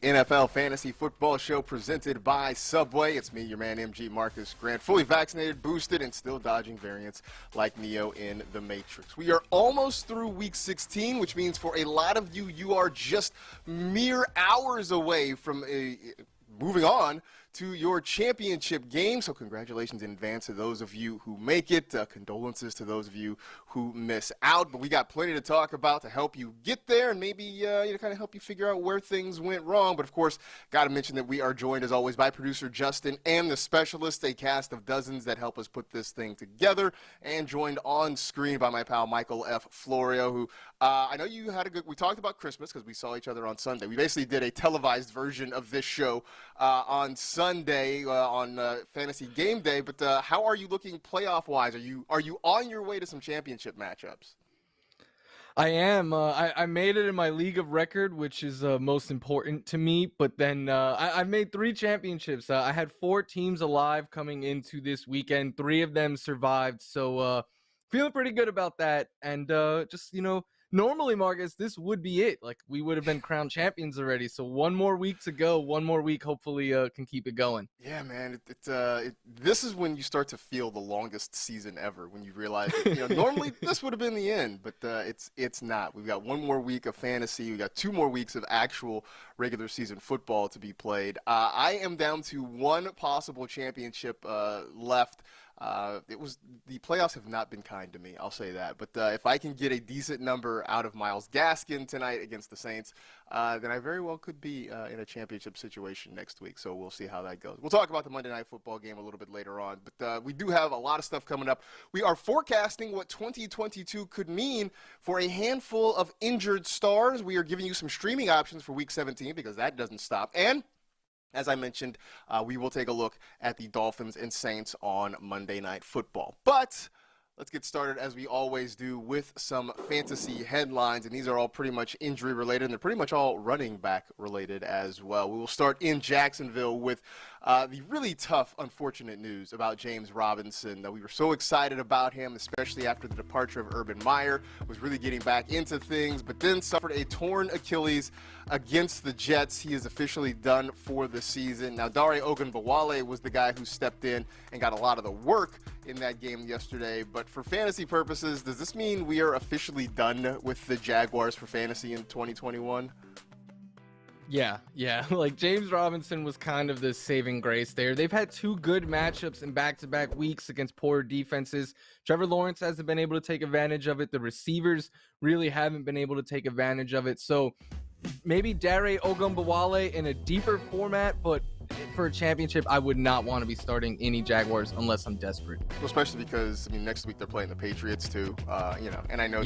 NFL Fantasy Football Show presented by Subway. It's me, your man MG Marcus Grant, fully vaccinated, boosted, and still dodging variants like Neo in The Matrix. We are almost through Week 16, which means for a lot of you, you are just mere hours away from moving on to your championship game. So congratulations in advance to those of you who make it. Condolences to those of you who miss out. But we got plenty to talk about to help you get there and maybe kind of help you figure out where things went wrong. But of course, got to mention that we are joined as always by producer Justin and the specialist, a cast of dozens that help us put this thing together, and joined on screen by my pal Michael F. Florio, who I know you had we talked about Christmas because we saw each other on Sunday. We basically did a televised version of this show on Sunday on Fantasy Game Day, but how are you looking playoff-wise? Are you on your way to some championship matchups? I am. I made it in my league of record, which is most important to me. But then I made 3 championships. I had 4 teams alive coming into this weekend. 3 of them survived, so feeling pretty good about that. And just normally, Marcus, this would be it. Like, we would have been crowned champions already. So 1 more week to go. 1 more week, hopefully, can keep it going. Yeah, man. This is when you start to feel the longest season ever. When you realize that, normally this would have been the end, but it's not. We've got 1 more week of fantasy. We got 2 more weeks of actual regular season football to be played. I am down to 1 possible championship left. The playoffs have not been kind to me, I'll say that. But if I can get a decent number out of Myles Gaskin tonight against the Saints, then I very well could be in a championship situation next week. So we'll see how that goes. We'll talk about the Monday Night Football game a little bit later on. But we do have a lot of stuff coming up. We are forecasting what 2022 could mean for a handful of injured stars. We are giving you some streaming options for Week 17 because that doesn't stop. And as I mentioned, we will take a look at the Dolphins and Saints on Monday Night Football. But let's get started, as we always do, with some fantasy headlines. And these are all pretty much injury related, and they're pretty much all running back related as well. We will start in Jacksonville with the really tough, unfortunate news about James Robinson. We were so excited about him, especially after the departure of Urban Meyer, was really getting back into things, but then suffered a torn Achilles against the Jets. He is officially done for the season. Now, Dare Ogunbowale was the guy who stepped in and got a lot of the work in that game yesterday. But for fantasy purposes, does this mean we are officially done with the Jaguars for fantasy in 2021? Yeah. Like, James Robinson was kind of the saving grace there. They've had 2 good matchups in back-to-back weeks against poor defenses. Trevor Lawrence hasn't been able to take advantage of it. The receivers really haven't been able to take advantage of it. So maybe Dare Ogunbowale in a deeper format, but for a championship, I would not want to be starting any Jaguars unless I'm desperate. Well, especially because, next week they're playing the Patriots too, and I know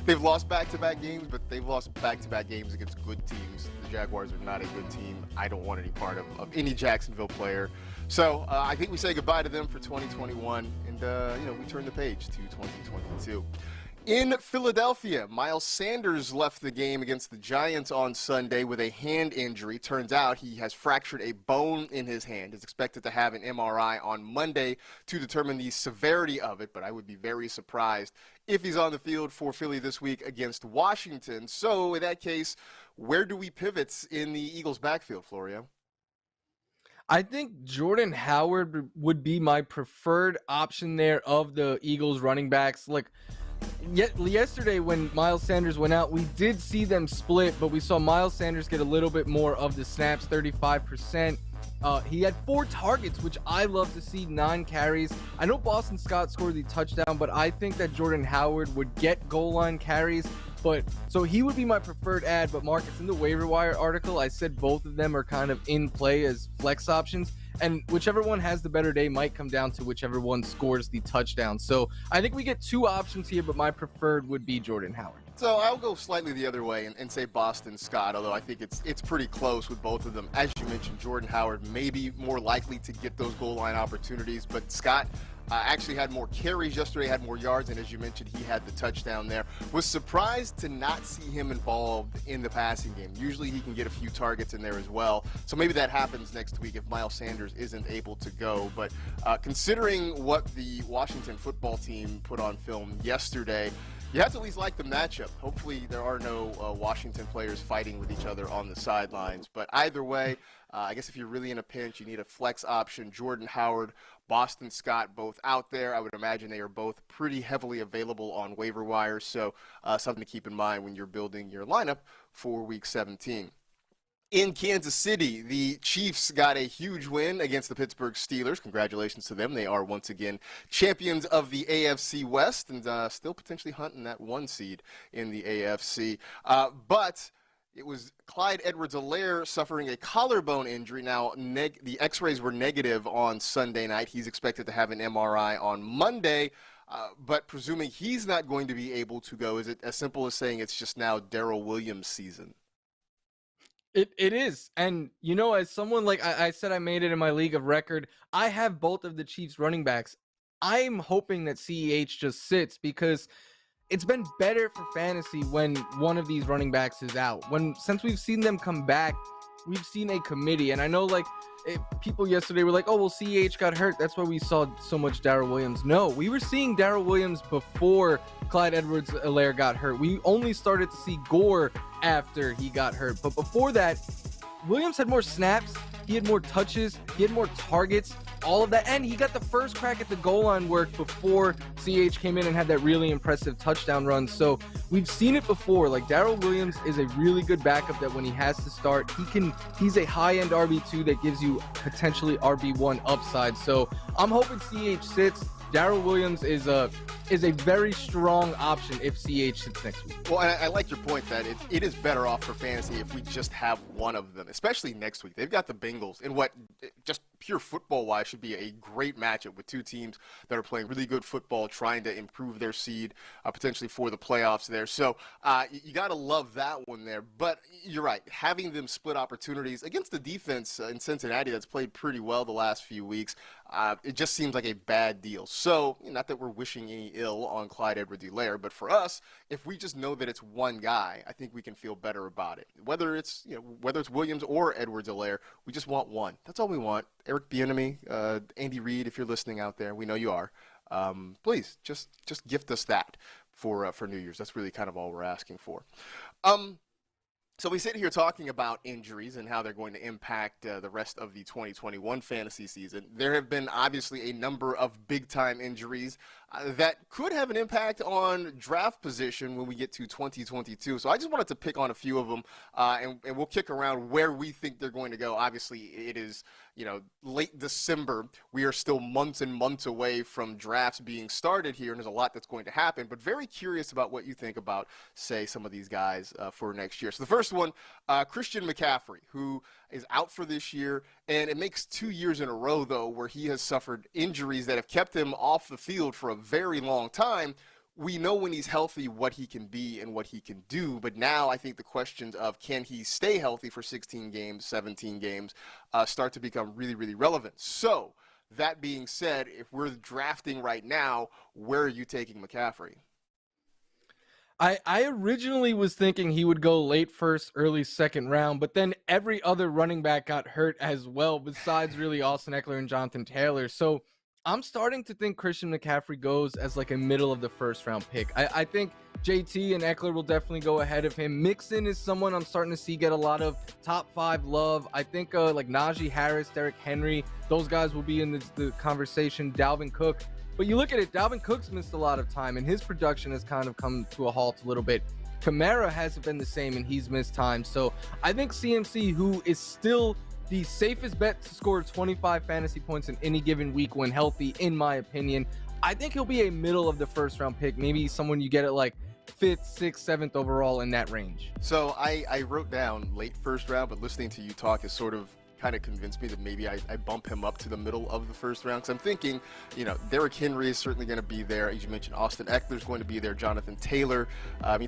they've lost back-to-back games, but they've lost back-to-back games against good teams. The Jaguars are not a good team. I don't want any part of any Jacksonville player. So I think we say goodbye to them for 2021, and we turn the page to 2022. In Philadelphia, Miles Sanders left the game against the Giants on Sunday with a hand injury. Turns out he has fractured a bone in his hand. He's expected to have an MRI on Monday to determine the severity of it, but I would be very surprised if he's on the field for Philly this week against Washington. So in that case, where do we pivot in the Eagles' backfield, Florio? I think Jordan Howard would be my preferred option there of the Eagles running backs. Yesterday when Miles Sanders went out, we did see them split, but we saw Miles Sanders get a little bit more of the snaps, 35%. He had 4 targets, which I love to see, 9 carries. I know Boston Scott scored the touchdown, but I think that Jordan Howard would get goal line carries. So he would be my preferred ad. But Marcus, in the waiver wire article, I said both of them are kind of in play as flex options. And whichever one has the better day might come down to whichever one scores the touchdown. So I think we get 2 options here, but my preferred would be Jordan Howard. So I'll go slightly the other way and say Boston Scott, although I think it's pretty close with both of them. As you mentioned, Jordan Howard may be more likely to get those goal line opportunities, but Scott actually had more carries yesterday, had more yards, and as you mentioned, he had the touchdown there. Was surprised to not see him involved in the passing game. Usually he can get a few targets in there as well. So maybe that happens next week if Miles Sanders isn't able to go. But considering what the Washington football team put on film yesterday, You have to at least like the matchup. Hopefully, there are no Washington players fighting with each other on the sidelines. But either way, I guess if you're really in a pinch, you need a flex option. Jordan Howard, Boston Scott, both out there. I would imagine they are both pretty heavily available on waiver wires. So something to keep in mind when you're building your lineup for Week 17. In Kansas City, the Chiefs got a huge win against the Pittsburgh Steelers. Congratulations to them. They are once again champions of the AFC West and still potentially hunting that 1 seed in the AFC. But it was Clyde Edwards-Helaire suffering a collarbone injury. Now, the x-rays were negative on Sunday night. He's expected to have an MRI on Monday. But presuming he's not going to be able to go, is it as simple as saying it's just now Darrell Williams' season? It is. And, you know, as someone like I said, I made it in my league of record. I have both of the Chiefs running backs. I'm hoping that CEH just sits because it's been better for fantasy when one of these running backs is out. Since we've seen them come back, we've seen a committee. And I know people yesterday were like, oh, well, CEH got hurt. That's why we saw so much Darrell Williams. No, we were seeing Darrell Williams before Clyde Edwards-Helaire got hurt. We only started to see Gore after he got hurt. But before that, Williams had more snaps. He had more touches. He had more targets. All of that. And he got the first crack at the goal line work before CH came in and had that really impressive touchdown run. So we've seen it before. Like, Darrell Williams is a really good backup that when he has to start, he's a high-end RB2 that gives you potentially RB1 upside. So I'm hoping CH sits. Darrell Williams is a very strong option if CH sits next week. Well, I like your point that it is better off for fantasy if we just have one of them, especially next week. They've got the Bengals in what, just pure football-wise, should be a great matchup with two teams that are playing really good football, trying to improve their seed potentially for the playoffs there. So you got to love that one there. But you're right, having them split opportunities against the defense in Cincinnati that's played pretty well the last few weeks, it just seems like a bad deal. So, not that we're wishing any ill on Clyde Edwards-Helaire, but for us, if we just know that it's one guy, I think we can feel better about it. Whether it's Williams or Edwards-Helaire, we just want one. That's all we want. Eric Bieniemy, Andy Reid, if you're listening out there, we know you are. Please just gift us that for New Year's. That's really kind of all we're asking for. So we sit here talking about injuries and how they're going to impact the rest of the 2021 fantasy season. There have been obviously a number of big-time injuries that could have an impact on draft position when we get to 2022. So I just wanted to pick on a few of them, and we'll kick around where we think they're going to go. Obviously, it is late December. We are still months and months away from drafts being started here, and there's a lot that's going to happen. But very curious about what you think about, say, some of these guys for next year. So the first one, Christian McCaffrey, who is out for this year, and it makes 2 years in a row, though, where he has suffered injuries that have kept him off the field for a very long time. We know when he's healthy what he can be and what he can do, but now I think the questions of can he stay healthy for 16 games, 17 games, start to become really, really relevant. So, that being said, if we're drafting right now, where are you taking McCaffrey? I originally was thinking he would go late first, early second round, but then every other running back got hurt as well, besides really Austin Eckler and Jonathan Taylor. So I'm starting to think Christian McCaffrey goes as like a middle of the first round pick. I think JT and Eckler will definitely go ahead of him. Mixon is someone I'm starting to see get a lot of top 5 love. I think like Najee Harris, Derrick Henry, those guys will be in the conversation. Dalvin Cook. But you look at it, Dalvin Cook's missed a lot of time, and his production has kind of come to a halt a little bit. Kamara hasn't been the same, and he's missed time. So I think CMC, who is still the safest bet to score 25 fantasy points in any given week when healthy, in my opinion, I think he'll be a middle of the first round pick, maybe someone you get at like 5th, 6th, 7th overall in that range. So I wrote down late first round, but listening to you talk is sort of kind of convinced me that maybe I bump him up to the middle of the first round. Because I'm thinking, Derrick Henry is certainly going to be there. As you mentioned, Austin Eckler is going to be there. Jonathan Taylor.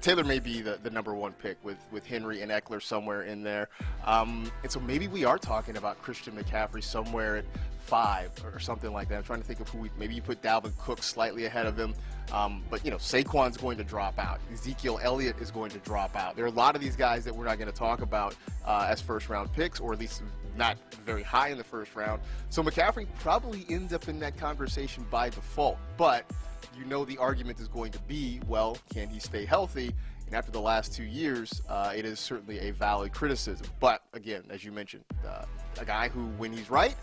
Taylor may be the number one pick with Henry and Eckler somewhere in there. And so maybe we are talking about Christian McCaffrey somewhere at 5 or something like that. I'm trying to think of who maybe you put Dalvin Cook slightly ahead of him. But, Saquon's going to drop out. Ezekiel Elliott is going to drop out. There are a lot of these guys that we're not going to talk about as first-round picks, or at least not very high in the first round. So McCaffrey probably ends up in that conversation by default. But the argument is going to be, well, can he stay healthy? And after the last 2 years, it is certainly a valid criticism. But, again, as you mentioned, a guy who, when he's right,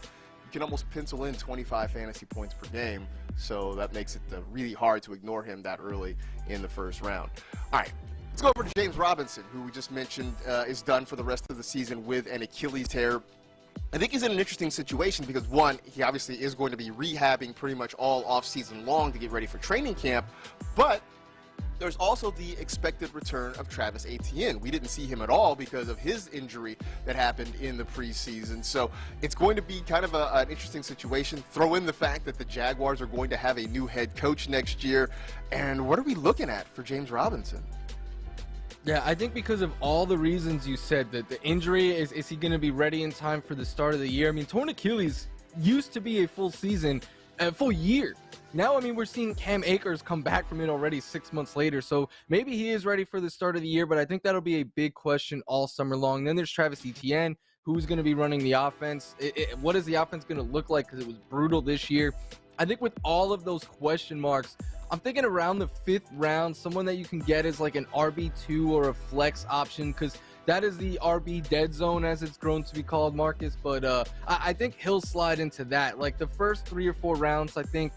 you can almost pencil in 25 fantasy points per game. So that makes it really hard to ignore him that early in the first round. All right, let's go over to James Robinson, who we just mentioned is done for the rest of the season with an Achilles tear. I think he's in an interesting situation because, one, he obviously is going to be rehabbing pretty much all offseason long to get ready for training camp, but there's also the expected return of Travis Etienne. We didn't see him at all because of his injury that happened in the preseason. So it's going to be kind of an interesting situation. Throw in the fact that the Jaguars are going to have a new head coach next year. And what are we looking at for James Robinson? Yeah, I think because of all the reasons you said, that the injury, is he going to be ready in time for the start of the year? I mean, torn Achilles used to be a full year. Now, we're seeing Cam Akers come back from it already 6 months later, so maybe he is ready for the start of the year, but I think that'll be a big question all summer long. Then there's Travis Etienne, who's going to be running the offense. What is the offense going to look like? Because it was brutal this year. I think with all of those question marks, I'm thinking around the 5th round, someone that you can get is like an RB2 or a flex option, because that is the RB dead zone, as it's grown to be called, Marcus. But I think he'll slide into that. Like the first 3 or 4 rounds, I think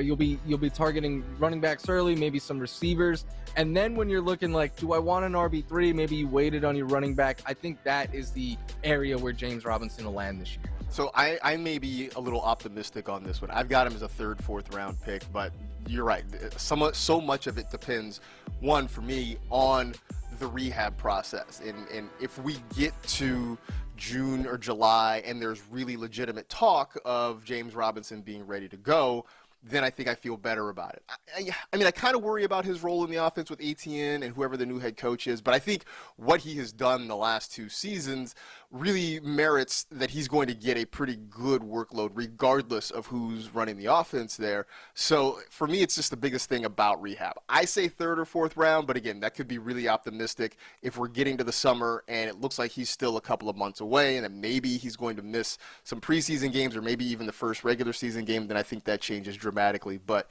you'll be targeting running backs early, maybe some receivers. And then when you're looking like, do I want an RB3? Maybe you waited on your running back. I think that is the area where James Robinson will land this year. So I may be a little optimistic on this one. I've got him as a 3rd, 4th round pick, but you're right. So much of it depends, one, for me, on the rehab process. And if we get to June or July and there's really legitimate talk of James Robinson being ready to go, then I think I feel better about it. I kind of worry about his role in the offense with Etienne and whoever the new head coach is, but I think what he has done the last 2 seasons really merits that he's going to get a pretty good workload regardless of who's running the offense there. So for me, it's just the biggest thing about rehab. I say 3rd or 4th round, but again, that could be really optimistic if we're getting to the summer and it looks like he's still a couple of months away and that maybe he's going to miss some preseason games or maybe even the first regular season game. Then I think that changes dramatically. But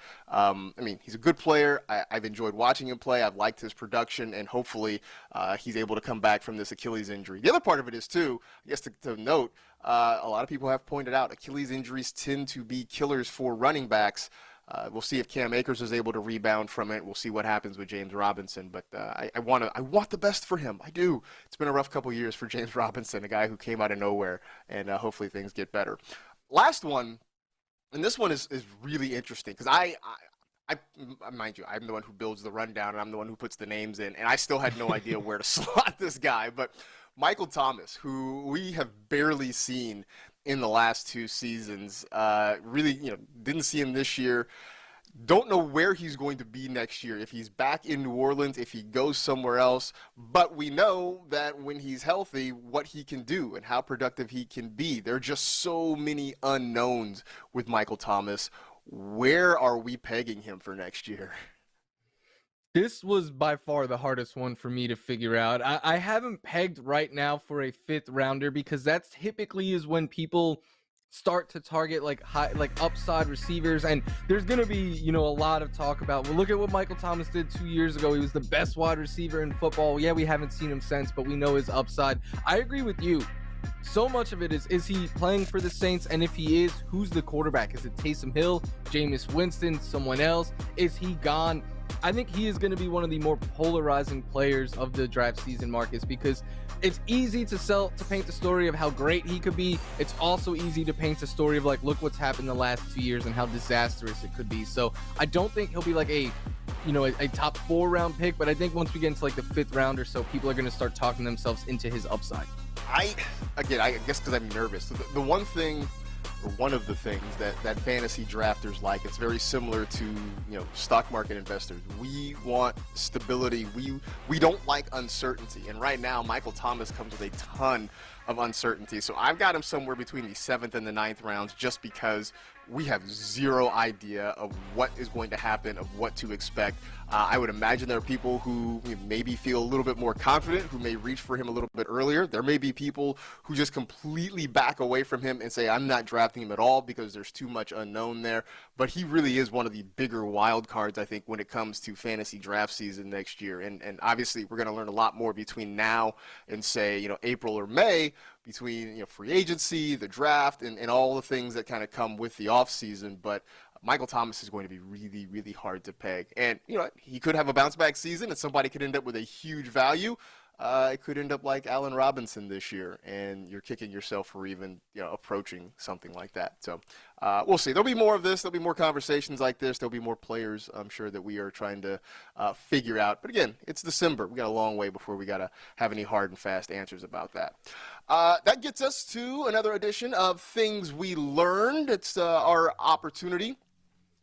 he's a good player. I've enjoyed watching him play. I've liked his production, and hopefully he's able to come back from this Achilles injury. The other part of it is too, I guess to note, a lot of people have pointed out Achilles injuries tend to be killers for running backs. We'll see if Cam Akers is able to rebound from it. We'll see what happens with James Robinson. But I want the best for him. I do. It's been a rough couple years for James Robinson, a guy who came out of nowhere, and hopefully things get better. Last one, and this one is really interesting because I mind you, I'm the one who builds the rundown and I'm the one who puts the names in, and I still had no idea where to slot this guy. But Michael Thomas, who we have barely seen in the last 2 seasons, really, didn't see him this year. Don't know where he's going to be next year, if he's back in New Orleans, if he goes somewhere else. But we know that when he's healthy, what he can do and how productive he can be. There are just so many unknowns with Michael Thomas. Where are we pegging him for next year? This was by far the hardest one for me to figure out. I haven't pegged right now for a 5th rounder because that's typically is when people start to target like upside receivers, and there's gonna be a lot of talk about, well, look at what Michael Thomas did 2 years ago. He was the best wide receiver in football. Yeah, we haven't seen him since, but we know his upside. I agree with you. So much of it is he playing for the Saints? And if he is, who's the quarterback? Is it Taysom Hill, Jameis Winston, someone else? Is he gone? I think he is going to be one of the more polarizing players of the draft season, Marcus, because it's easy to paint the story of how great he could be. It's also easy to paint the story of like, look what's happened the last 2 years and how disastrous it could be. So I don't think he'll be like a top 4 round pick, but I think once we get into like the 5th round or so, people are going to start talking themselves into his upside. I guess because I'm nervous. The one thing or one of the things that fantasy drafters like. It's very similar to stock market investors. We want stability. We don't like uncertainty. And right now, Michael Thomas comes with a ton of uncertainty. So I've got him somewhere between the 7th and the 9th rounds just because we have zero idea of what is going to happen, of what to expect. I would imagine there are people who maybe feel a little bit more confident, who may reach for him a little bit earlier. There may be people who just completely back away from him and say, I'm not drafting him at all because there's too much unknown there. But he really is one of the bigger wild cards, I think, when it comes to fantasy draft season next year. And obviously, we're going to learn a lot more between now and, say, April or May, between free agency, the draft, and all the things that kind of come with the offseason. But Michael Thomas is going to be really, really hard to peg. And, he could have a bounce-back season, and somebody could end up with a huge value. It could end up like Allen Robinson this year, and you're kicking yourself for even approaching something like that. So we'll see. There'll be more of this. There'll be more conversations like this. There'll be more players, I'm sure, that we are trying to figure out. But again, it's December. We got a long way before we got to have any hard and fast answers about that. That gets us to another edition of Things We Learned. It's our opportunity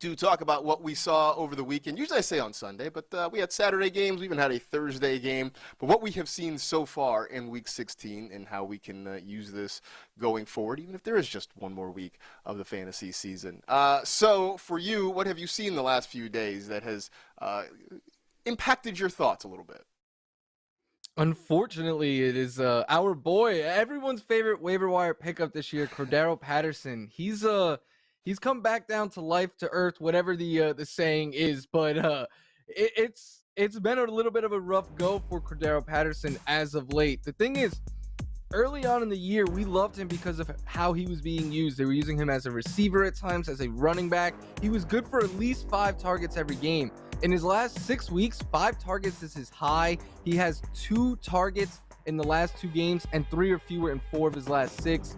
to talk about what we saw over the weekend. Usually I say on Sunday, but we had Saturday games. We even had a Thursday game. But what we have seen so far in Week 16 and how we can use this going forward, even if there is just one more week of the fantasy season. So for you, what have you seen the last few days that has impacted your thoughts a little bit? Unfortunately, it is our boy, everyone's favorite waiver wire pickup this year, Cordero Patterson. He's come back down to life, to earth, whatever the saying is. But it's been a little bit of a rough go for Cordero Patterson as of late. The thing is, early on in the year, we loved him because of how he was being used. They were using him as a receiver at times, as a running back. He was good for at least 5 targets every game. In his last 6 weeks, 5 targets is his high. He has 2 targets in the last 2 games and 3 or fewer in 4 of his last 6.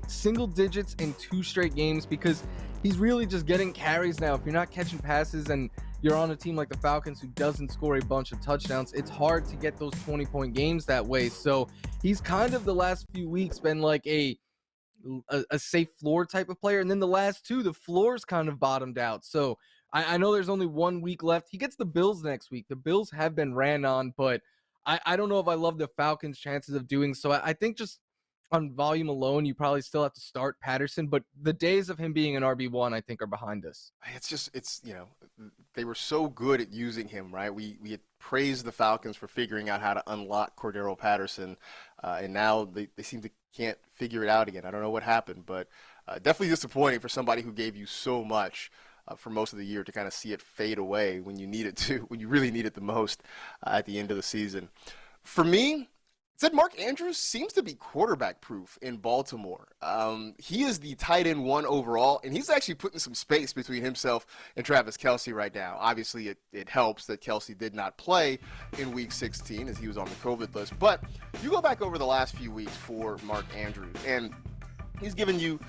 Single digits in 2 straight games because he's really just getting carries now. If you're not catching passes and you're on a team like the Falcons who doesn't score a bunch of touchdowns, it's hard to get those 20-point games that way. So he's kind of the last few weeks been like a safe floor type of player. And then the last 2, the floor's kind of bottomed out. So I know there's only 1 week left. He gets the Bills next week. The Bills have been ran on, but I don't know if I love the Falcons' chances of doing so. I think just on volume alone, you probably still have to start Patterson, but the days of him being an RB1, I think, are behind us. They were so good at using him, right? We had praised the Falcons for figuring out how to unlock Cordero Patterson, and now they seem to can't figure it out again. I don't know what happened, but definitely disappointing for somebody who gave you so much for most of the year to kind of see it fade away when you need it to, when you really need it the most at the end of the season. For me, said Mark Andrews seems to be quarterback proof in Baltimore. He is the tight end 1 overall, and he's actually putting some space between himself and Travis Kelce right now. Obviously, it helps that Kelce did not play in Week 16 as he was on the COVID list. But you go back over the last few weeks for Mark Andrews, and he's given you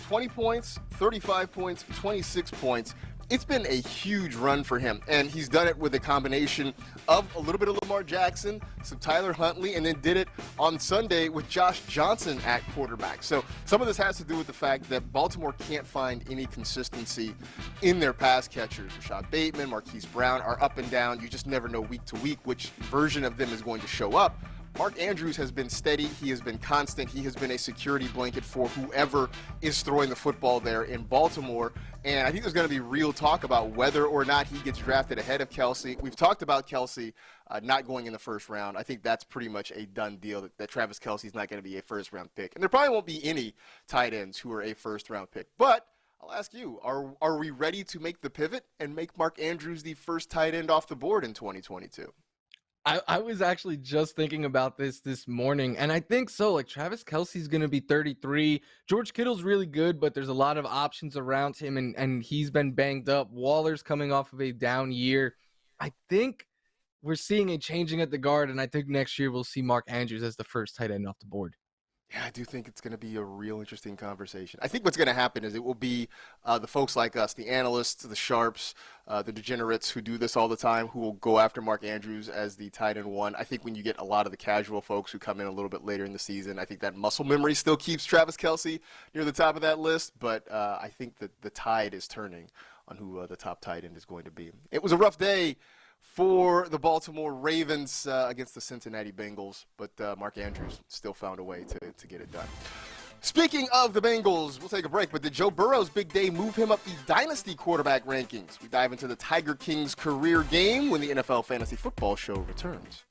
20 points, 35 points, 26 points. It's been a huge run for him, and he's done it with a combination of a little bit of Lamar Jackson, some Tyler Huntley, and then did it on Sunday with Josh Johnson at quarterback. So some of this has to do with the fact that Baltimore can't find any consistency in their pass catchers. Rashad Bateman, Marquise Brown are up and down. You just never know week to week which version of them is going to show up. Mark Andrews has been steady. He has been constant. He has been a security blanket for whoever is throwing the football there in Baltimore. And I think there's going to be real talk about whether or not he gets drafted ahead of Kelce. We've talked about Kelce not going in the first round. I think that's pretty much a done deal that Travis Kelce is not going to be a first-round pick. And there probably won't be any tight ends who are a first-round pick. But I'll ask you, are we ready to make the pivot and make Mark Andrews the first tight end off the board in 2022? I was actually just thinking about this morning, and I think so. Like, Travis Kelce's going to be 33. George Kittle's really good, but there's a lot of options around him, and he's been banged up. Waller's coming off of a down year. I think we're seeing a changing at the guard, and I think next year we'll see Mark Andrews as the first tight end off the board. Yeah, I do think it's going to be a real interesting conversation. I think what's going to happen is it will be the folks like us, the analysts, the sharps, the degenerates who do this all the time, who will go after Mark Andrews as the tight end one. I think when you get a lot of the casual folks who come in a little bit later in the season, I think that muscle memory still keeps Travis Kelce near the top of that list. But I think that the tide is turning on who the top tight end is going to be. It was a rough day for the Baltimore Ravens against the Cincinnati Bengals, but Mark Andrews still found a way to get it done. Speaking of the Bengals, we'll take a break, but did Joe Burrow's big day move him up the Dynasty quarterback rankings? We dive into the Tiger King's career game when the NFL Fantasy Football Show returns.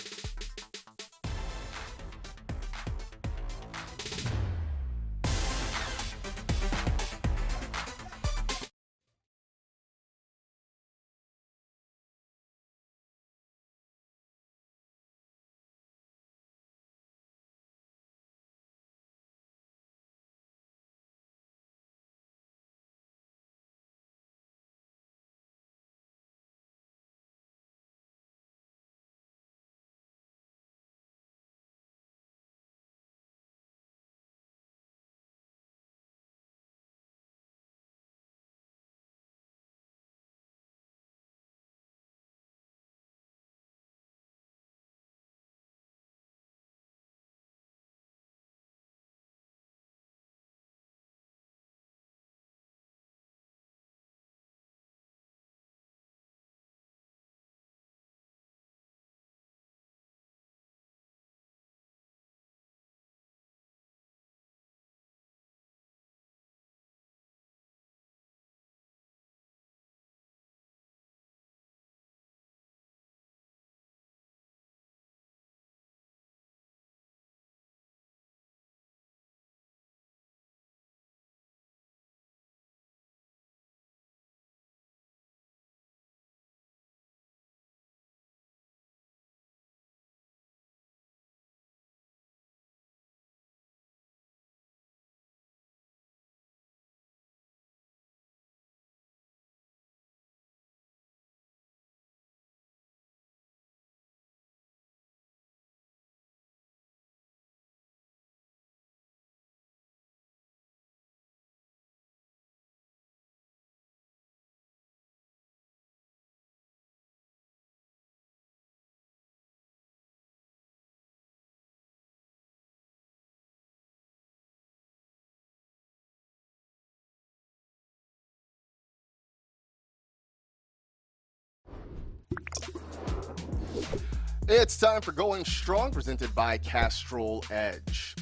It's time for Going Strong, presented by Castrol Edge.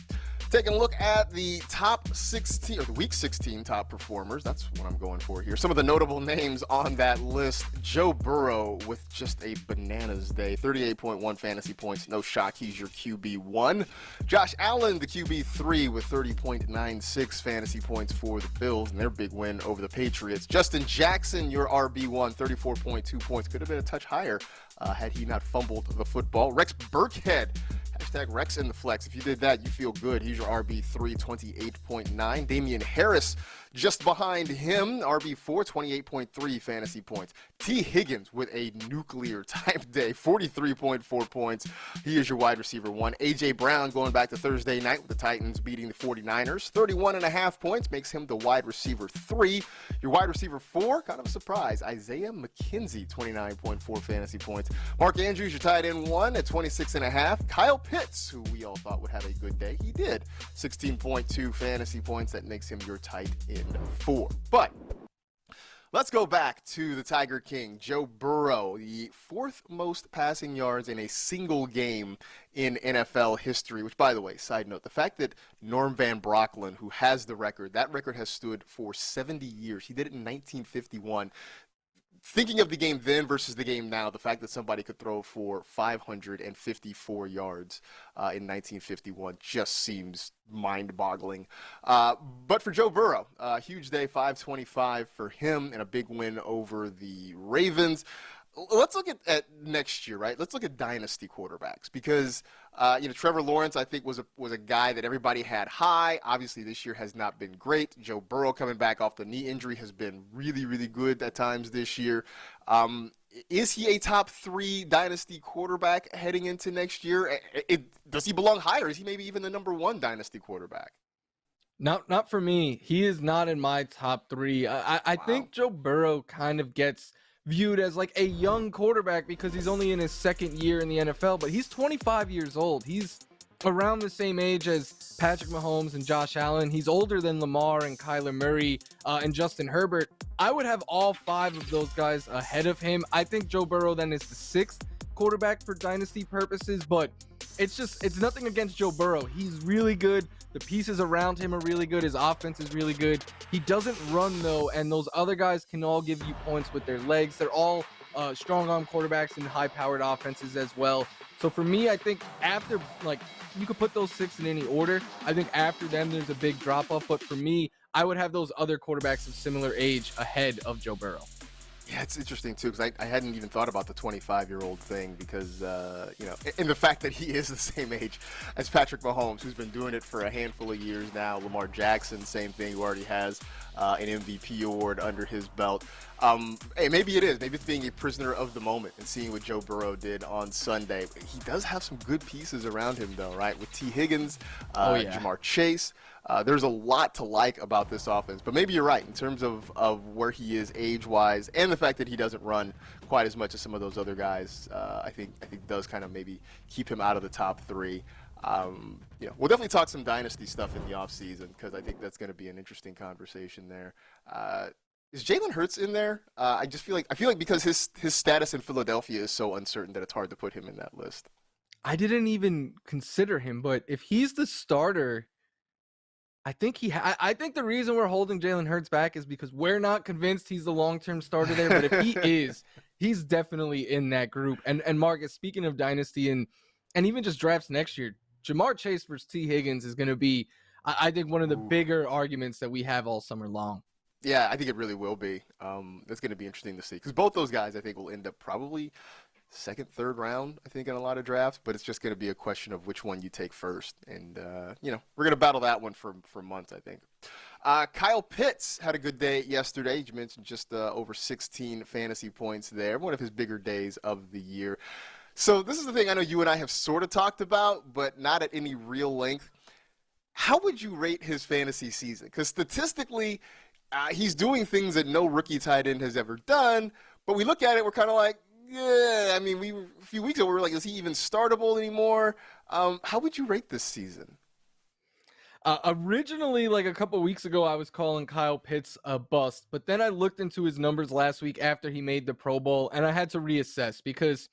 Taking a look at the top 16, or the week 16 top performers. That's what I'm going for here. Some of the notable names on that list. Joe Burrow with just a bananas day. 38.1 fantasy points. No shock, he's your QB1. Josh Allen, the QB3 with 30.96 fantasy points for the Bills and their big win over the Patriots. Justin Jackson, your RB1, 34.2 points. Could have been a touch higher had he not fumbled the football. Rex Burkhead, hashtag Rex in the flex. If you did that, you feel good. He's your RB3, 28.9. Damian Harris just behind him, RB4, 28.3 fantasy points. T. Higgins with a nuclear type day, 43.4 points. He is your wide receiver 1. A.J. Brown going back to Thursday night with the Titans beating the 49ers. 31.5 points makes him the wide receiver 3. Your wide receiver 4, kind of a surprise, Isaiah McKenzie, 29.4 fantasy points. Mark Andrews, your tight end 1 at 26.5. Kyle Pitts, who we all thought would have a good day, he did. 16.2 fantasy points. That makes him your tight end 4. But let's go back to the Tiger King, Joe Burrow, the 4th most passing yards in a single game in NFL history, which, by the way, side note, the fact that Norm Van Brocklin, who has the record, that record has stood for 70 years. He did it in 1951. Thinking of the game then versus the game now, the fact that somebody could throw for 554 yards in 1951 just seems mind-boggling. But for Joe Burrow, huge day, 525 for him, and a big win over the Ravens. Let's look at next year, right? Let's look at dynasty quarterbacks because Trevor Lawrence, I think, was a guy that everybody had high. Obviously, this year has not been great. Joe Burrow coming back off the knee injury has been really, really good at times this year. is he a top 3 dynasty quarterback heading into next year? Does he belong higher? Is he maybe even the number 1 dynasty quarterback? Not for me. He is not in my top 3. I Wow. think Joe Burrow kind of gets viewed as like a young quarterback because he's only in his second year in the NFL, but he's 25 years old. He's around the same age as Patrick Mahomes and Josh Allen. He's older than Lamar and Kyler Murray and Justin Herbert. I would have all 5 of those guys ahead of him. I think Joe Burrow then is the 6th quarterback for dynasty purposes, but it's nothing against Joe Burrow. He's really good. The pieces around him are really good. His offense is really good. He doesn't run though, and those other guys can all give you points with their legs. They're all strong arm quarterbacks and high powered offenses as well. So for me, I think after, like, you could put those 6 in any order. I think after them, there's a big drop off. But for me, I would have those other quarterbacks of similar age ahead of Joe Burrow. Yeah, it's interesting too because I hadn't even thought about the 25-year-old thing because and the fact that he is the same age as Patrick Mahomes, who's been doing it for a handful of years now. Lamar Jackson, same thing, who already has an MVP award under his belt. Hey, maybe it is. Maybe it's being a prisoner of the moment and seeing what Joe Burrow did on Sunday. He does have some good pieces around him, though, right? With T. Higgins, Jamar Chase. There's a lot to like about this offense, but maybe you're right in terms of where he is age-wise and the fact that he doesn't run quite as much as some of those other guys. I think does kind of maybe keep him out of the top 3. We'll definitely talk some dynasty stuff in the offseason because I think that's going to be an interesting conversation there. Is Jalen Hurts in there? I feel like because his status in Philadelphia is so uncertain that it's hard to put him in that list. I didn't even consider him, but if he's the starter, I think I think the reason we're holding Jalen Hurts back is because we're not convinced he's the long-term starter there. But if he is, he's definitely in that group. And Marcus, speaking of dynasty and even just drafts next year, Jamar Chase versus T. Higgins is going to be, I think, one of the bigger arguments that we have all summer long. Yeah, I think it really will be. That's going to be interesting to see because both those guys, I think, will end up probably second, third round, I think, in a lot of drafts. But it's just going to be a question of which one you take first. And, we're going to battle that one for months, I think. Kyle Pitts had a good day yesterday. You mentioned just over 16 fantasy points there. One of his bigger days of the year. So this is the thing I know you and I have sort of talked about, but not at any real length. How would you rate his fantasy season? Because statistically, he's doing things that no rookie tight end has ever done. But we look at it, we're kind of like, yeah, I mean, a few weeks ago, we were like, is he even startable anymore? How would you rate this season? Originally, like a couple weeks ago, I was calling Kyle Pitts a bust. But then I looked into his numbers last week after he made the Pro Bowl, and I had to reassess because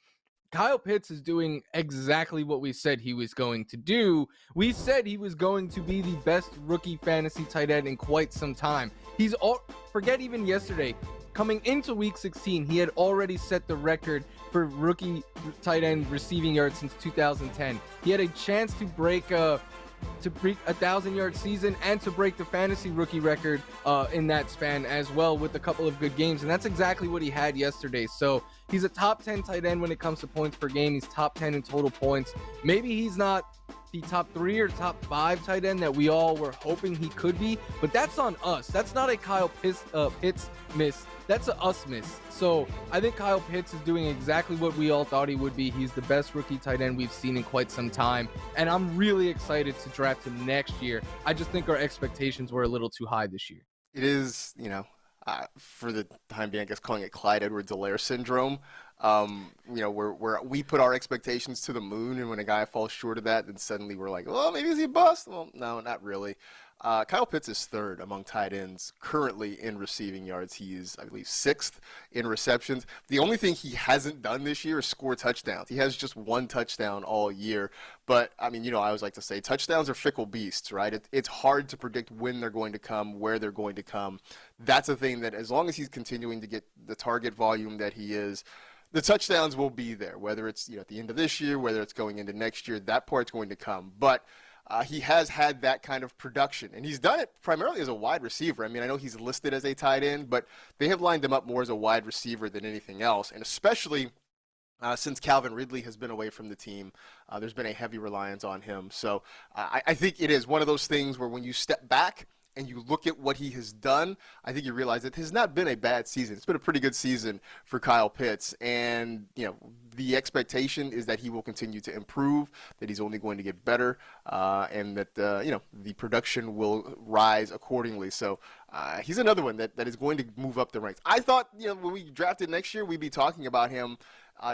Kyle Pitts is doing exactly what we said he was going to do. We said he was going to be the best rookie fantasy tight end in quite some time. Forget even yesterday. Coming into week 16, he had already set the record for rookie tight end receiving yards since 2010. He had a chance to break a 1,000-yard season and to break the fantasy rookie record in that span as well with a couple of good games. And that's exactly what he had yesterday. So he's a top 10 tight end when it comes to points per game. He's top 10 in total points. Maybe he's not the top 3 or top 5 tight end that we all were hoping he could be, but that's on us. That's not a Kyle Pitts miss. That's a us miss. So I think Kyle Pitts is doing exactly what we all thought he would be. He's the best rookie tight end we've seen in quite some time, and I'm really excited to draft him next year. I just think our expectations were a little too high this year. It is, for the time being, I guess calling it Clyde Edwards-Helaire syndrome. Where we put our expectations to the moon, and when a guy falls short of that, then suddenly we're like, well, maybe is he a bust? Well, no, not really. Kyle Pitts is third among tight ends currently in receiving yards. He is, I believe, 6th in receptions. The only thing he hasn't done this year is score touchdowns. He has just 1 touchdown all year. But, I mean, I always like to say touchdowns are fickle beasts, right? It's hard to predict when they're going to come, where they're going to come. That's a thing that as long as he's continuing to get the target volume that he is, the touchdowns will be there, whether it's at the end of this year, whether it's going into next year, that part's going to come. But he has had that kind of production, and he's done it primarily as a wide receiver. I mean, I know he's listed as a tight end, but they have lined him up more as a wide receiver than anything else, and especially since Calvin Ridley has been away from the team, there's been a heavy reliance on him. So I think it is one of those things where when you step back and you look at what he has done, I think you realize it has not been a bad season. It's been a pretty good season for Kyle Pitts. And, the expectation is that he will continue to improve, that he's only going to get better, and that, the production will rise accordingly. So he's another one that is going to move up the ranks. I thought, when we drafted next year, we'd be talking about him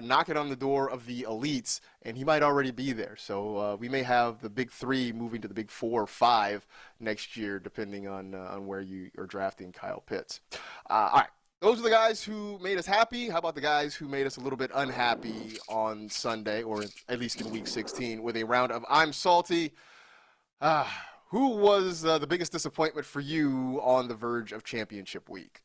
knocking on the door of the elites, and he might already be there. So we may have the big three moving to the big 4 or 5 next year, depending on where you are drafting Kyle Pitts. All right. Those are the guys who made us happy. How about the guys who made us a little bit unhappy on Sunday, or at least in Week 16, with a round of I'm Salty? Who was the biggest disappointment for you on the verge of championship week?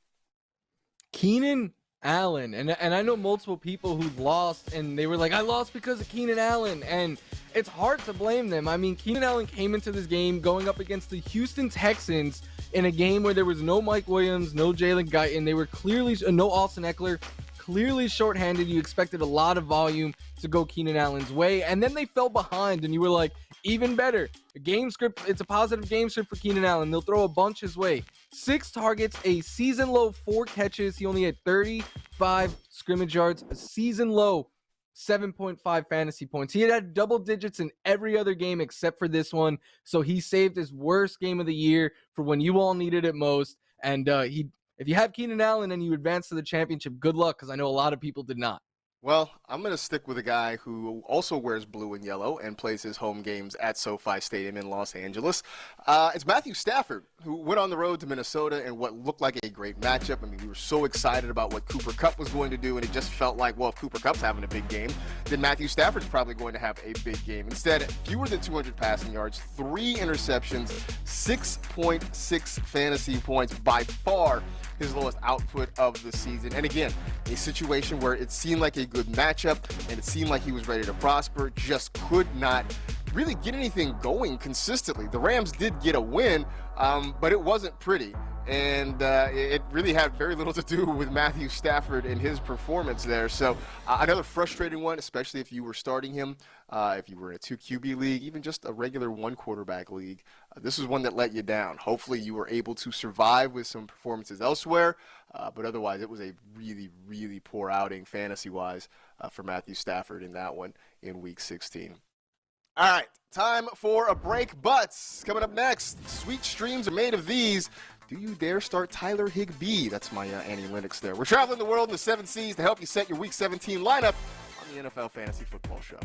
Keenan Allen. And I know multiple people who lost, and they were like, I lost because of Keenan Allen. And it's hard to blame them. I mean, Keenan Allen came into this game going up against the Houston Texans in a game where there was no Mike Williams, no Jalen Guyton. They were clearly, no Austin Eckler, clearly shorthanded. You expected a lot of volume to go Keenan Allen's way. And then they fell behind, and you were like, even better. The game script, it's a positive game script for Keenan Allen. They'll throw a bunch his way. 6 targets, a season low 4 catches. He only had 35 scrimmage yards, a season low 7.5 fantasy points. He had double digits in every other game except for this one. So he saved his worst game of the year for when you all needed it most. And if you have Keenan Allen and you advance to the championship, good luck, because I know a lot of people did not. Well, I'm going to stick with a guy who also wears blue and yellow and plays his home games at SoFi Stadium in Los Angeles. It's Matthew Stafford, who went on the road to Minnesota in what looked like a great matchup. I mean, we were so excited about what Cooper Kupp was going to do, and it just felt like, well, if Cooper Kupp's having a big game, then Matthew Stafford's probably going to have a big game. Instead, fewer than 200 passing yards, 3 interceptions, 6.6 fantasy points, by far his lowest output of the season. And again, a situation where it seemed like a good matchup and it seemed like he was ready to prosper, just could not really get anything going consistently. The Rams did get a win, but it wasn't pretty. And it really had very little to do with Matthew Stafford and his performance there. So another frustrating one, especially if you were starting him, if you were in a 2 QB league, even just a regular 1 quarterback league. This is one that let you down. Hopefully you were able to survive with some performances elsewhere, but otherwise it was a really, really poor outing fantasy-wise for Matthew Stafford in that one in Week 16. All right, time for a break, but coming up next, sweet streams are made of these. Do you dare start Tyler Higbee? That's my Annie Lennox there. We're traveling the world in the 7 Cs to help you set your Week 17 lineup on the NFL Fantasy Football Show.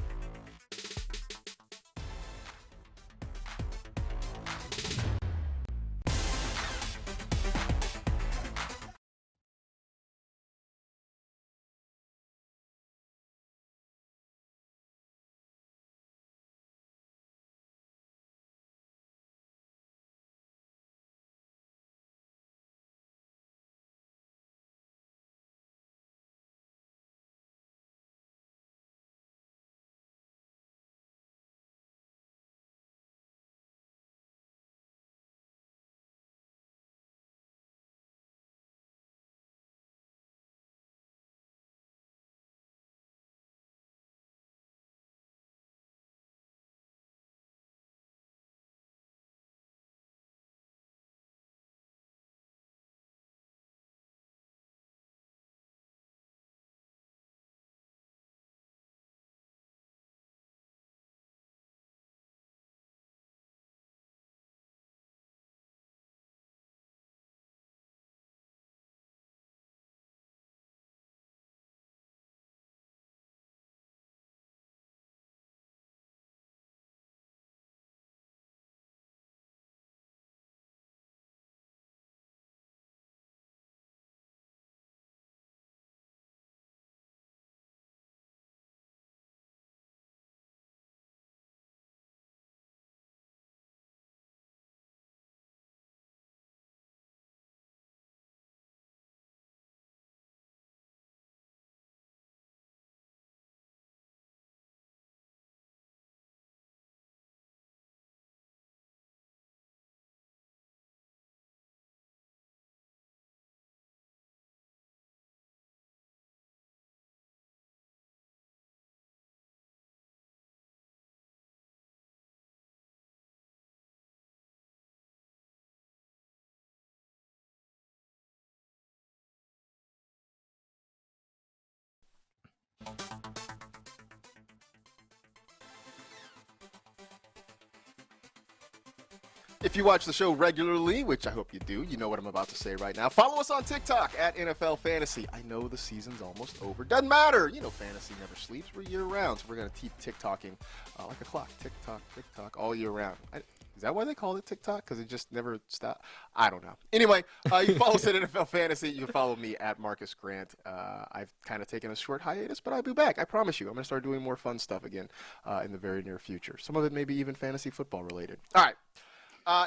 If you watch the show regularly, which I hope you do, you know what I'm about to say right now. Follow us on TikTok at NFL Fantasy. I know the season's almost over. Doesn't matter. You know, fantasy never sleeps. We're year round, so we're going to keep TikToking like a clock. TikTok, TikTok, all year round. Is that why they call it TikTok? Because it just never stops? I don't know. Anyway, you can follow us at NFL Fantasy. You can follow me at Marcus Grant. I've kind of taken a short hiatus, but I'll be back. I promise you. I'm going to start doing more fun stuff again in the very near future. Some of it may be even fantasy football related. All right.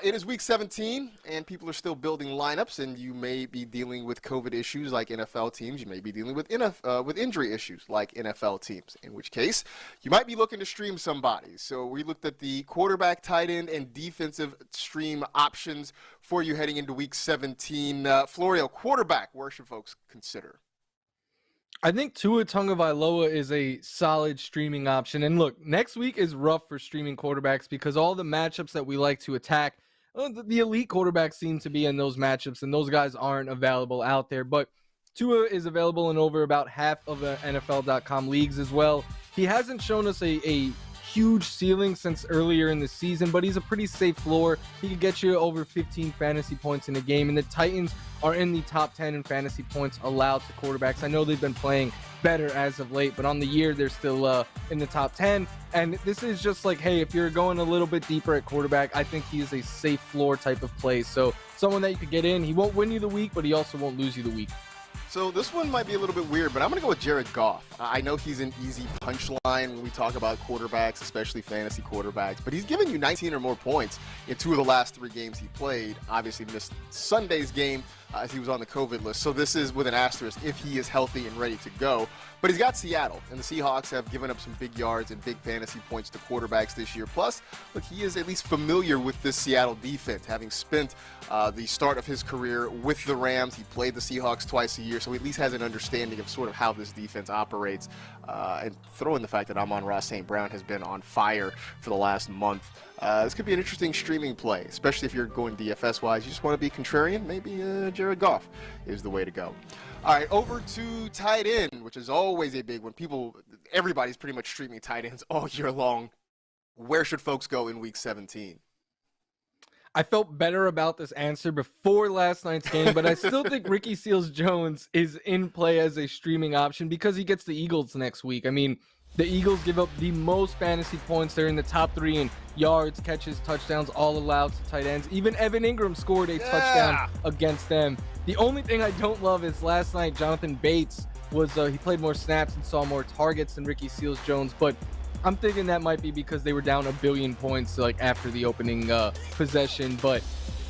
It is week 17, and people are still building lineups, and you may be dealing with COVID issues like NFL teams. You may be dealing with injury issues like NFL teams, in which case you might be looking to stream somebody. So we looked at the quarterback, tight end, and defensive stream options for you heading into week 17. Florio, quarterback, where should folks consider? I think Tua Tagovailoa is a solid streaming option. And look, next week is rough for streaming quarterbacks because all the matchups that we like to attack, the elite quarterbacks seem to be in those matchups, and those guys aren't available out there. But Tua is available in over about half of the NFL.com leagues as well. He hasn't shown us a huge ceiling since earlier in the season, but he's a pretty safe floor. He could get you over 15 fantasy points in a game, and the Titans are in the top 10 in fantasy points allowed to quarterbacks. I know they've been playing better as of late, but on the year, they're still in the top 10. And this is just like, hey, if you're going a little bit deeper at quarterback, I think he is a safe floor type of play. So someone that you could get in. He won't win you the week, but he also won't lose you the week. So this one might be a little bit weird, but I'm going to go with Jared Goff. I know he's an easy punchline when we talk about quarterbacks, especially fantasy quarterbacks, but he's given you 19 or more points in 2 of the last 3 games he played. Obviously missed Sunday's game as he was on the COVID list. So this is with an asterisk if he is healthy and ready to go. But he's got Seattle, and the Seahawks have given up some big yards and big fantasy points to quarterbacks this year. Plus, look, he is at least familiar with this Seattle defense, having spent the start of his career with the Rams. He played the Seahawks twice a year, so he at least has an understanding of sort of how this defense operates. And throw in the fact that Amon-Ra St. Brown has been on fire for the last month. This could be an interesting streaming play, especially if you're going DFS-wise. You just want to be contrarian. Maybe Jared Goff is the way to go. All right, over to tight end, which is always a big one. Everybody's pretty much streaming tight ends all year long. Where should folks go in week 17? I felt better about this answer before last night's game, but I still think Ricky Seals-Jones is in play as a streaming option because he gets the Eagles next week. I mean, the Eagles give up the most fantasy points. They're in the top 3 in yards, catches, touchdowns, all allowed to tight ends. Even Evan Ingram scored a touchdown against them. The only thing I don't love is last night Jonathan Bates he played more snaps and saw more targets than Ricky Seals-Jones, but I'm thinking that might be because they were down 1 billion points after the opening possession. But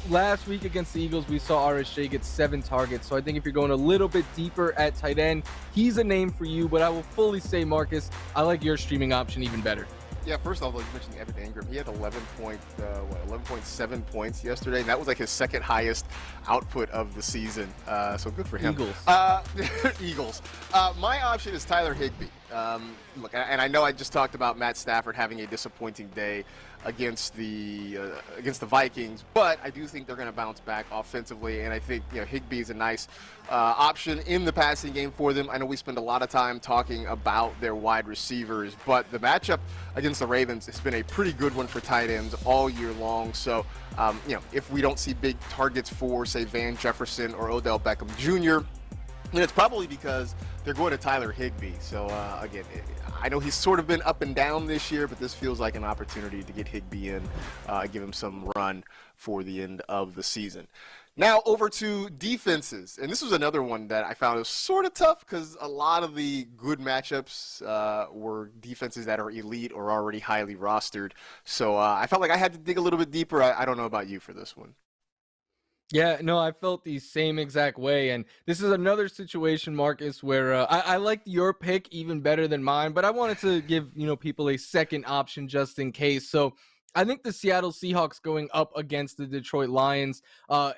last week against the Eagles, we saw RSJ get 7 targets. So I think if you're going a little bit deeper at tight end, he's a name for you. But I will fully say, Marcus, I like your streaming option even better. Yeah, first of all, you mentioned Evan Ingram. He had 11.7 points yesterday, and that was like his second highest output of the season. So good for him. Eagles. Eagles. My option is Tyler Higbee. Look, and I know I just talked about Matt Stafford having a disappointing day against the Vikings, but I do think they're going to bounce back offensively, and I think Higbee is a nice option in the passing game for them. I know we spend a lot of time talking about their wide receivers, but the matchup against the Ravens has been a pretty good one for tight ends all year long. So, if we don't see big targets for, say, Van Jefferson or Odell Beckham Jr., then it's probably because they're going to Tyler Higbee. So, again, I know he's sort of been up and down this year, but this feels like an opportunity to get Higbee in, give him some run for the end of the season. Now over to defenses, and this was another one that I found was sort of tough because a lot of the good matchups were defenses that are elite or already highly rostered. So I felt like I had to dig a little bit deeper. I don't know about you for this one. Yeah, no, I felt the same exact way. And this is another situation, Marcus, where I liked your pick even better than mine, but I wanted to give, people a second option just in case. So I think the Seattle Seahawks going up against the Detroit Lions,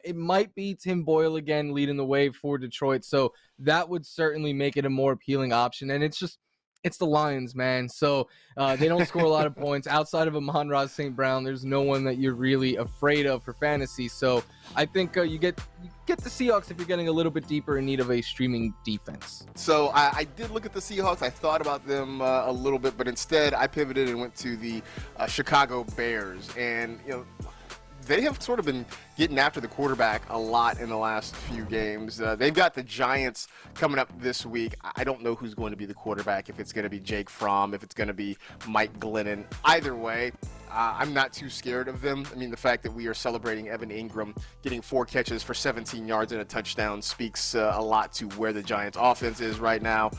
it might be Tim Boyle again leading the way for Detroit. So that would certainly make it a more appealing option. And it's It's the Lions, man. So they don't score a lot of points. Outside of Amon-Ra St. Brown, there's no one that you're really afraid of for fantasy. So I think you get the Seahawks if you're getting a little bit deeper in need of a streaming defense. So I did look at the Seahawks. I thought about them a little bit, but instead I pivoted and went to the Chicago Bears. And, they have sort of been getting after the quarterback a lot in the last few games. They've got the Giants coming up this week. I don't know who's going to be the quarterback, if it's going to be Jake Fromm, if it's going to be Mike Glennon. Either way, I'm not too scared of them. I mean, the fact that we are celebrating Evan Ingram getting 4 catches for 17 yards and a touchdown speaks a lot to where the Giants' offense is right now.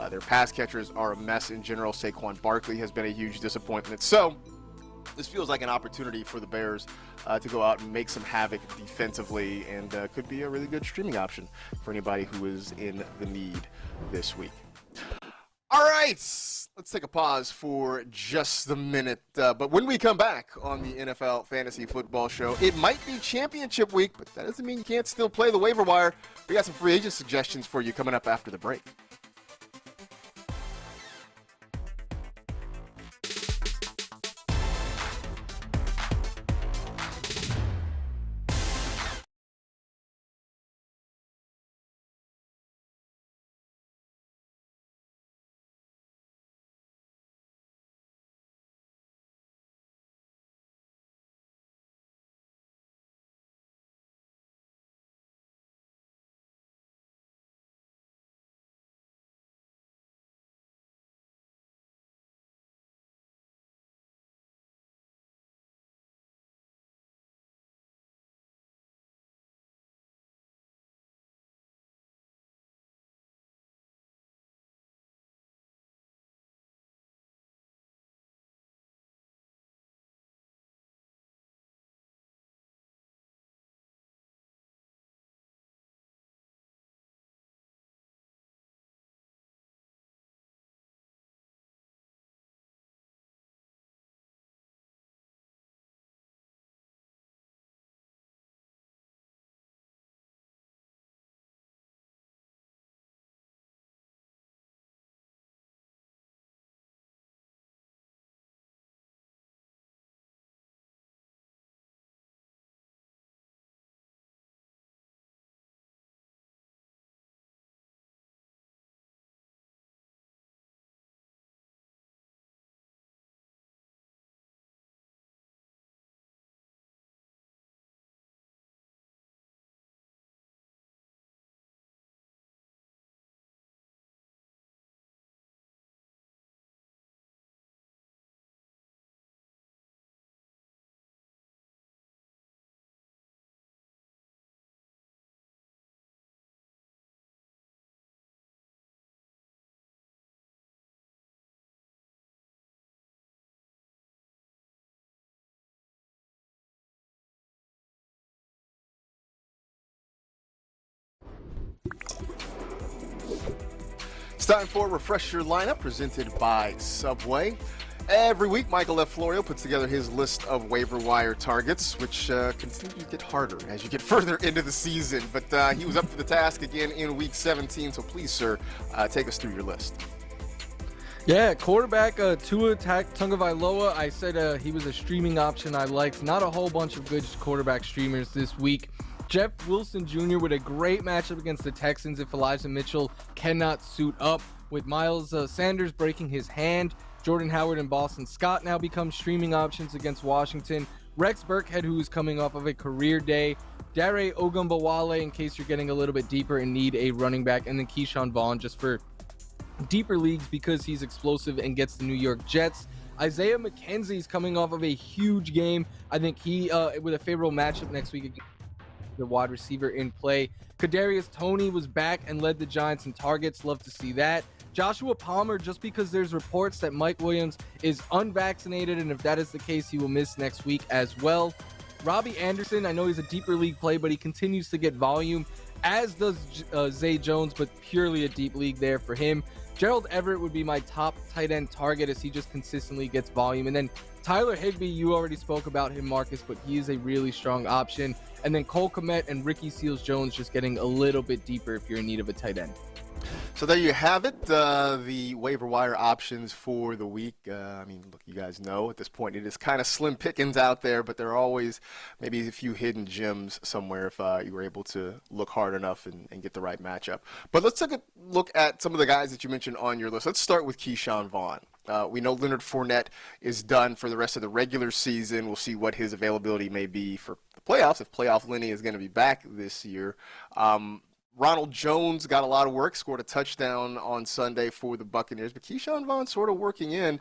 Their pass catchers are a mess in general. Saquon Barkley has been a huge disappointment. So this feels like an opportunity for the Bears to go out and make some havoc defensively, and could be a really good streaming option for anybody who is in the need this week. All right, let's take a pause for just a minute. But when we come back on the NFL Fantasy Football Show, it might be championship week, but that doesn't mean you can't still play the waiver wire. We got some free agent suggestions for you coming up after the break. It's time for Refresh Your Lineup, presented by Subway. Every week, Michael F. Florio puts together his list of waiver wire targets, which continue to get harder as you get further into the season. But he was up to the task again in Week 17, so please, sir, take us through your list. Yeah, quarterback Tua Tagovailoa. I said he was a streaming option I liked. Not a whole bunch of good quarterback streamers this week. Jeff Wilson Jr. with a great matchup against the Texans if Elijah Mitchell cannot suit up. With Miles Sanders breaking his hand, Jordan Howard and Boston Scott now become streaming options against Washington. Rex Burkhead, who is coming off of a career day. Dare Ogunbowale, in case you're getting a little bit deeper and need a running back. And then Keyshawn Vaughn, just for deeper leagues because he's explosive and gets the New York Jets. Isaiah McKenzie's coming off of a huge game. I think he, with a favorable matchup next week against the wide receiver in play. Kadarius Toney was back and led the Giants in targets. Love to see that. Joshua Palmer, just because there's reports that Mike Williams is unvaccinated, and if that is the case, he will miss next week as well. Robbie Anderson, I know he's a deeper league play, but he continues to get volume, as does Zay Jones, but purely a deep league there for him. Gerald Everett would be my top tight end target as he just consistently gets volume. And then Tyler Higbee, you already spoke about him, Marcus, but he is a really strong option. And then Cole Kmet and Ricky Seals-Jones just getting a little bit deeper if you're in need of a tight end. So there you have it, the waiver wire options for the week. I mean, look, you guys know at this point it is kind of slim pickings out there, but there are always maybe a few hidden gems somewhere if you were able to look hard enough and get the right matchup. But let's take a look at some of the guys that you mentioned on your list. Let's start with Keyshawn Vaughn. We know Leonard Fournette is done for the rest of the regular season. We'll see what his availability may be for the playoffs, if playoff Lenny is going to be back this year. Ronald Jones got a lot of work, scored a touchdown on Sunday for the Buccaneers, but Keyshawn Vaughn sort of working in.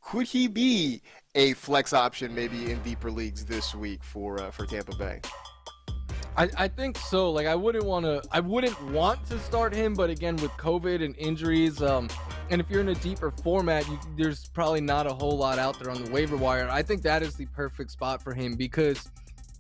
Could he be a flex option maybe in deeper leagues this week for Tampa Bay? I think so. Like I wouldn't want to start him, but again with COVID and injuries, and if you're in a deeper format, there's probably not a whole lot out there on the waiver wire. I think that is the perfect spot for him because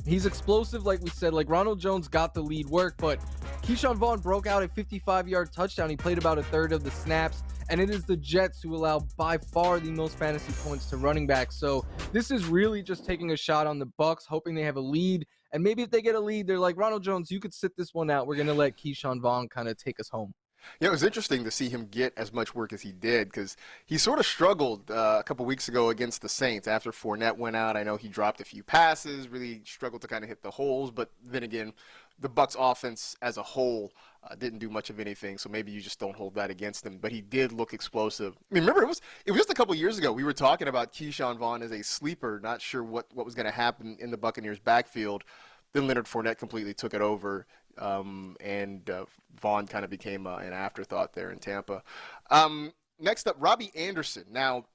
he's explosive, like we said. Like Ronald Jones got the lead work, but Keyshawn Vaughn broke out a 55-yard touchdown. He played about a third of the snaps, and it is the Jets who allow by far the most fantasy points to running backs. So this is really just taking a shot on the Bucs, hoping they have a lead. And maybe if they get a lead, they're like, Ronald Jones, you could sit this one out. We're going to let Keyshawn Vaughn kind of take us home. Yeah, it was interesting to see him get as much work as he did because he sort of struggled a couple weeks ago against the Saints. After Fournette went out, I know he dropped a few passes, really struggled to kind of hit the holes. But then again, the Bucs offense as a whole didn't do much of anything, so maybe you just don't hold that against him. But he did look explosive. I mean, remember, it was just a couple years ago we were talking about Keyshawn Vaughn as a sleeper, not sure what was going to happen in the Buccaneers' backfield. Then Leonard Fournette completely took it over, and Vaughn kind of became an afterthought there in Tampa. Next up, Robbie Anderson. Now,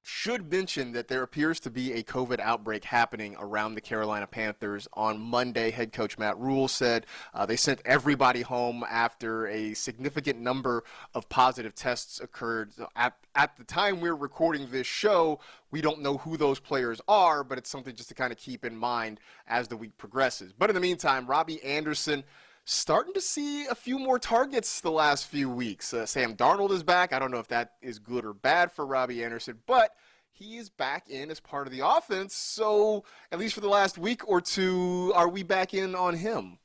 should mention that there appears to be a COVID outbreak happening around the Carolina Panthers. On Monday, head coach Matt Rule said they sent everybody home after a significant number of positive tests occurred. At the time we're recording this show, we don't know who those players are, but it's something just to kind of keep in mind as the week progresses. But in the meantime, Robbie Anderson starting to see a few more targets the last few weeks. Sam Darnold is back. I don't know if that is good or bad for Robbie Anderson, but he is back in as part of the offense. So at least for the last week or two, are we back in on him?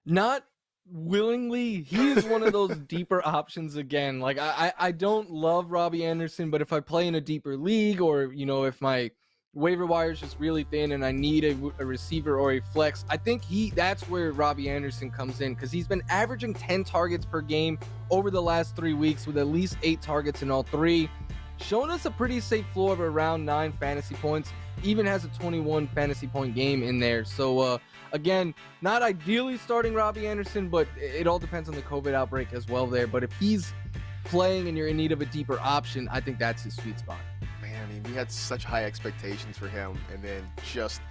Not willingly. He is one of those deeper options again. Like I don't love Robbie Anderson, but if I play in a deeper league or, if my waiver wire is just really thin and I need a receiver or a flex, I think that's where Robbie Anderson comes in because he's been averaging 10 targets per game over the last 3 weeks with at least 8 targets in all 3, showing us a pretty safe floor of around 9 fantasy points, even has a 21 fantasy point game in there. So again, not ideally starting Robbie Anderson, but it all depends on the COVID outbreak as well there. But if he's playing and you're in need of a deeper option, I think that's his sweet spot. I mean, we had such high expectations for him, and then just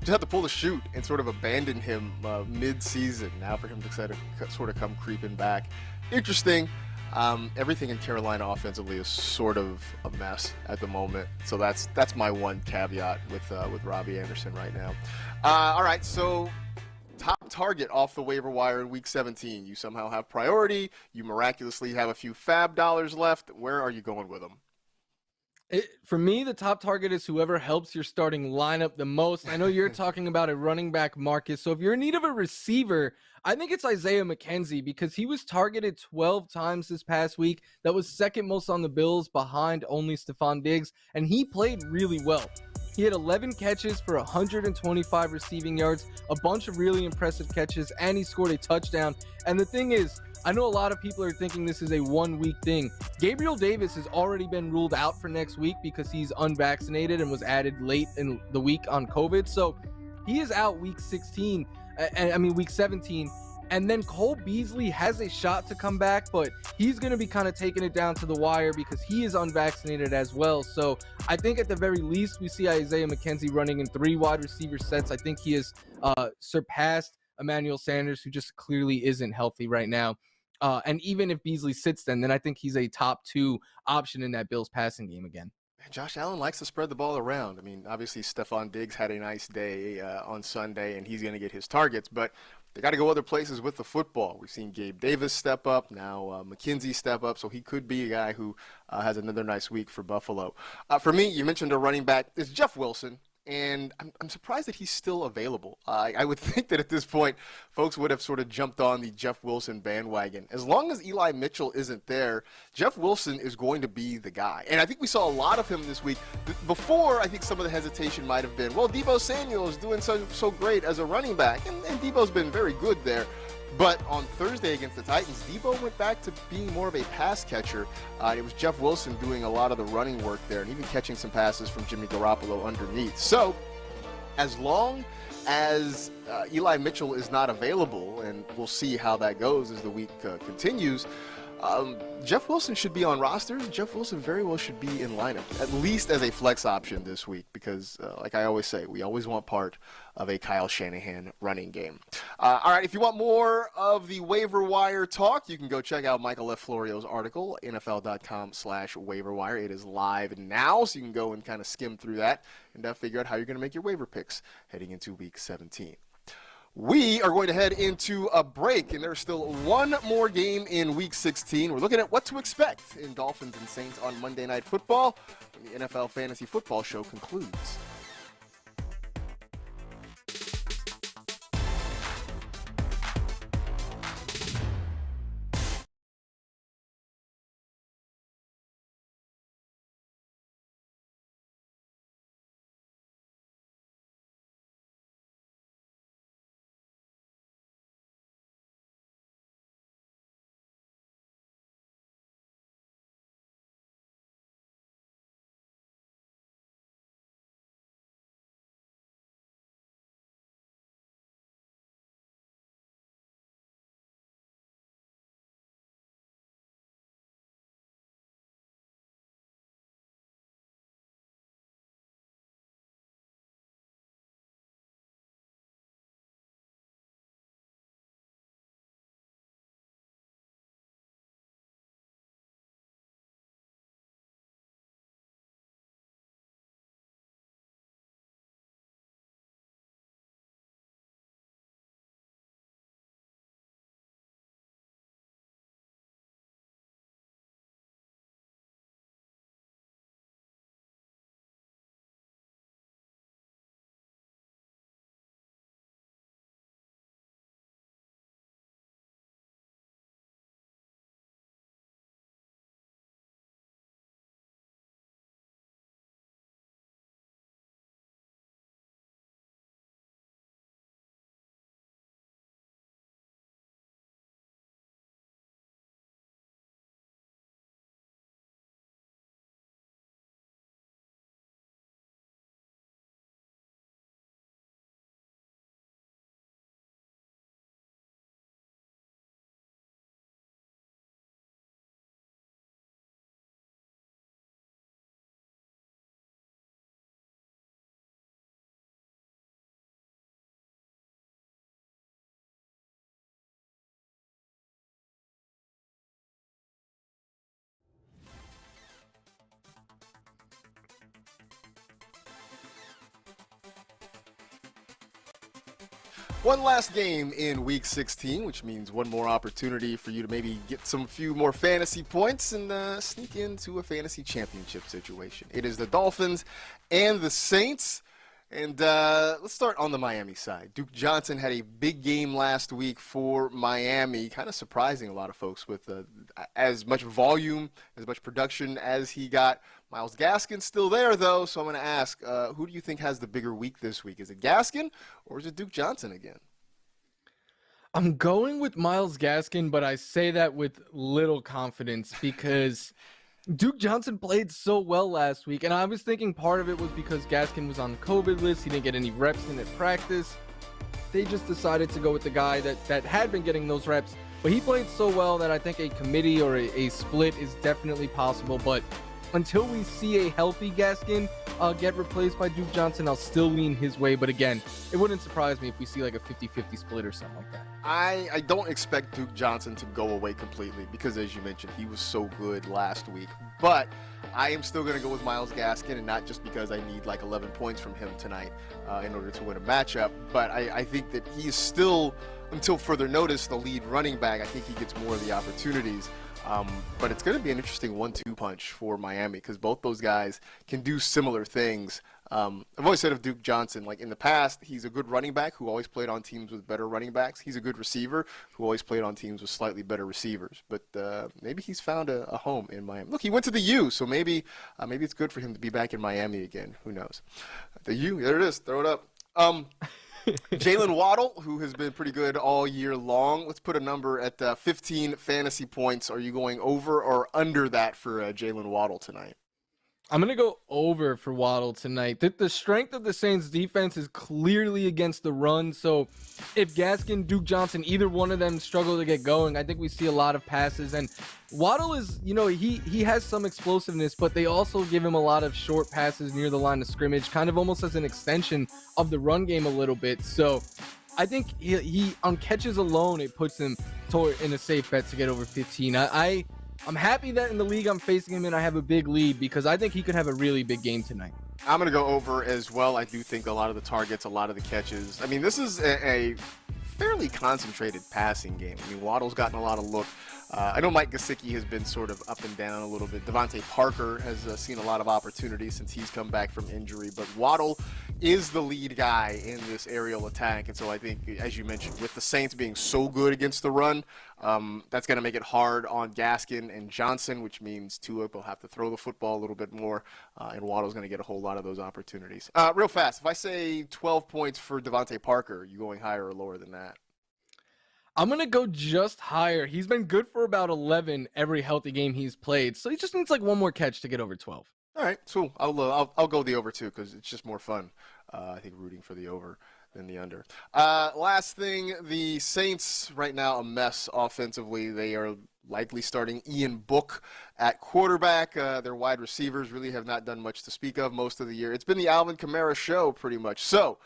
had to pull the chute and sort of abandon him mid-season. Now for him to sort of come creeping back. Interesting. Everything in Carolina offensively is sort of a mess at the moment. So that's my one caveat with Robbie Anderson right now. All right, so top target off the waiver wire in Week 17. You somehow have priority. You miraculously have a few fab dollars left. Where are you going with them? For me, the top target is whoever helps your starting lineup the most. I know you're talking about a running back market. So if you're in need of a receiver, I think it's Isaiah McKenzie because he was targeted 12 times this past week. That was second most on the Bills behind only Stephon Diggs, and he played really well. He had 11 catches for 125 receiving yards, a bunch of really impressive catches, and he scored a touchdown. And the thing is, I know a lot of people are thinking this is a 1 week thing. Gabriel Davis has already been ruled out for next week because he's unvaccinated and was added late in the week on COVID. So he is out week 17. And then Cole Beasley has a shot to come back, but he's going to be kind of taking it down to the wire because he is unvaccinated as well. So I think at the very least, we see Isaiah McKenzie running in 3 wide receiver sets. I think he has surpassed Emmanuel Sanders, who just clearly isn't healthy right now. And even if Beasley sits then I think he's a top 2 option in that Bills passing game again. Josh Allen likes to spread the ball around. I mean, obviously Stephon Diggs had a nice day on Sunday, and he's going to get his targets, but they got to go other places with the football. We've seen Gabe Davis step up, now McKenzie step up, so he could be a guy who has another nice week for Buffalo. For me, you mentioned a running back. It's Jeff Wilson. and I'm surprised that he's still available. I would think that at this point, folks would have sort of jumped on the Jeff Wilson bandwagon. As long as Eli Mitchell isn't there, Jeff Wilson is going to be the guy. And I think we saw a lot of him this week. Before, I think some of the hesitation might have been, well, Deebo Samuel is doing so great as a running back, and Deebo's been very good there. But on Thursday against the Titans, Deebo went back to being more of a pass catcher. It was Jeff Wilson doing a lot of the running work there and even catching some passes from Jimmy Garoppolo underneath. So as long as Eli Mitchell is not available, and we'll see how that goes as the week continues, Jeff Wilson should be on rosters. Jeff Wilson very well should be in lineup, at least as a flex option this week, because like I always say, we always want part of a Kyle Shanahan running game. All right, if you want more of the waiver wire talk, you can go check out Michael F. Florio's article, NFL.com/waiverwire. It is live now, so you can go and kind of skim through that and figure out how you're going to make your waiver picks heading into Week 17. We are going to head into a break, and there's still one more game in Week 16. We're looking at what to expect in Dolphins and Saints on Monday Night Football when the NFL Fantasy Football Show concludes. One last game in Week 16, which means one more opportunity for you to maybe get few more fantasy points and sneak into a fantasy championship situation. It is the Dolphins and the Saints. And let's start on the Miami side. Duke Johnson had a big game last week for Miami, kind of surprising a lot of folks with as much volume, as much production as he got. Myles Gaskin's still there, though, so I'm going to ask, who do you think has the bigger week this week? Is it Gaskin or is it Duke Johnson again? I'm going with Myles Gaskin, but I say that with little confidence because Duke Johnson played so well last week, and I was thinking part of it was because Gaskin was on the COVID list. He didn't get any reps in at practice. They just decided to go with the guy that had been getting those reps, but he played so well that I think a committee or a split is definitely possible. But until we see a healthy Gaskin get replaced by Duke Johnson, I'll still lean his way. But again, it wouldn't surprise me if we see like a 50-50 split or something like that. I don't expect Duke Johnson to go away completely because, as you mentioned, he was so good last week. But I am still going to go with Myles Gaskin, and not just because I need like 11 points from him tonight in order to win a matchup. But I think that he is still, until further notice, the lead running back. I think he gets more of the opportunities. But it's going to be an interesting 1-2 punch for Miami because both those guys can do similar things. I've always said of Duke Johnson, like in the past, he's a good running back who always played on teams with better running backs. He's a good receiver who always played on teams with slightly better receivers. But maybe he's found a home in Miami. Look, he went to the U, so maybe it's good for him to be back in Miami again. Who knows? The U, there it is. Throw it up. Jalen Waddle, who has been pretty good all year long. Let's put a number at 15 fantasy points. Are you going over or under that for Jalen Waddle tonight? I'm going to go over for Waddle tonight. The strength of the Saints defense is clearly against the run. So if Gaskin, Duke Johnson, either one of them struggle to get going, I think we see a lot of passes. And Waddle is, he has some explosiveness, but they also give him a lot of short passes near the line of scrimmage, kind of almost as an extension of the run game a little bit. So I think he on catches alone, it puts him in a safe bet to get over 15. I'm happy that in the league I'm facing him in, I have a big lead because I think he could have a really big game tonight. I'm going to go over as well. I do think a lot of the targets, a lot of the catches. I mean, this is a fairly concentrated passing game. I mean, Waddle's gotten a lot of look. I know Mike Gesicki has been sort of up and down a little bit. Devontae Parker has seen a lot of opportunity since he's come back from injury. But Waddle is the lead guy in this aerial attack. And so I think, as you mentioned, with the Saints being so good against the run, that's going to make it hard on Gaskin and Johnson, which means Tua will have to throw the football a little bit more, and Waddle's going to get a whole lot of those opportunities. Real fast, if I say 12 points for Devontae Parker, are you going higher or lower than that? I'm going to go just higher. He's been good for about 11 every healthy game he's played, so he just needs like one more catch to get over 12. All right, cool. I'll go the over too because it's just more fun. I think rooting for the over than the under. Last thing, the Saints right now a mess offensively. They are likely starting Ian Book at quarterback. Their wide receivers really have not done much to speak of most of the year. It's been the Alvin Kamara show pretty much. So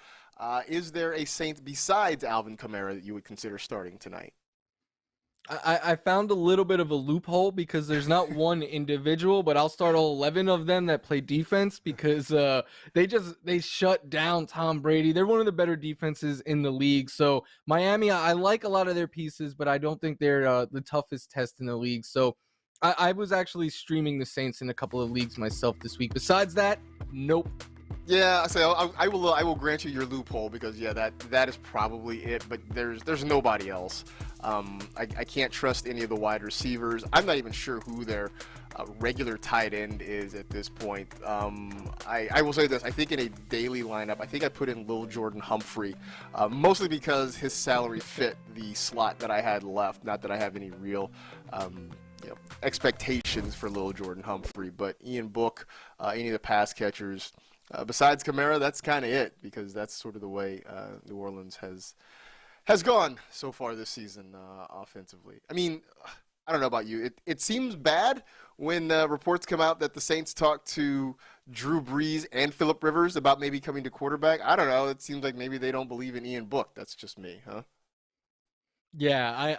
is there a Saint besides Alvin Kamara that you would consider starting tonight? I found a little bit of a loophole because there's not one individual, but I'll start all 11 of them that play defense because they shut down Tom Brady. They're one of the better defenses in the league. So Miami, I like a lot of their pieces, but I don't think they're the toughest test in the league. So I was actually streaming the Saints in a couple of leagues myself this week. Besides that, nope. Yeah, I will grant you your loophole because that is probably it. But there's nobody else. I can't trust any of the wide receivers. I'm not even sure who their regular tight end is at this point. I will say this: I think in a daily lineup, I think I put in Lil Jordan Humphrey, mostly because his salary fit the slot that I had left. Not that I have any real expectations for Lil Jordan Humphrey, but Ian Book, any of the pass catchers. Besides Kamara, that's kind of it because that's sort of the way New Orleans has gone so far this season offensively. I mean, I don't know about you. It seems bad when reports come out that the Saints talked to Drew Brees and Phillip Rivers about maybe coming to quarterback. I don't know. It seems like maybe they don't believe in Ian Book. That's just me, huh? Yeah,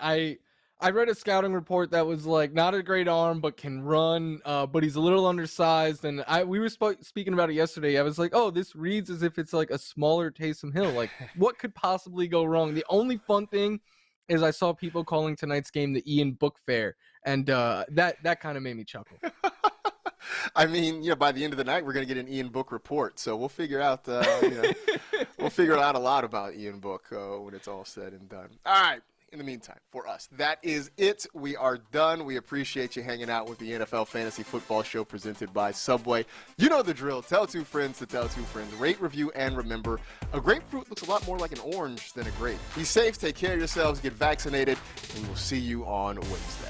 I read a scouting report that was like not a great arm, but can run, but he's a little undersized. And we were speaking about it yesterday. I was like, oh, this reads as if it's like a smaller Taysom Hill. Like, what could possibly go wrong? The only fun thing is I saw people calling tonight's game the Ian Book Fair, and that kind of made me chuckle. I mean, by the end of the night, we're going to get an Ian Book report, so we'll figure out, we'll figure out a lot about Ian Book when it's all said and done. All right. In the meantime, for us, that is it. We are done. We appreciate you hanging out with the NFL Fantasy Football Show presented by Subway. You know the drill. Tell two friends to tell two friends. Rate, review, and remember, a grapefruit looks a lot more like an orange than a grape. Be safe, take care of yourselves, get vaccinated, and we'll see you on Wednesday.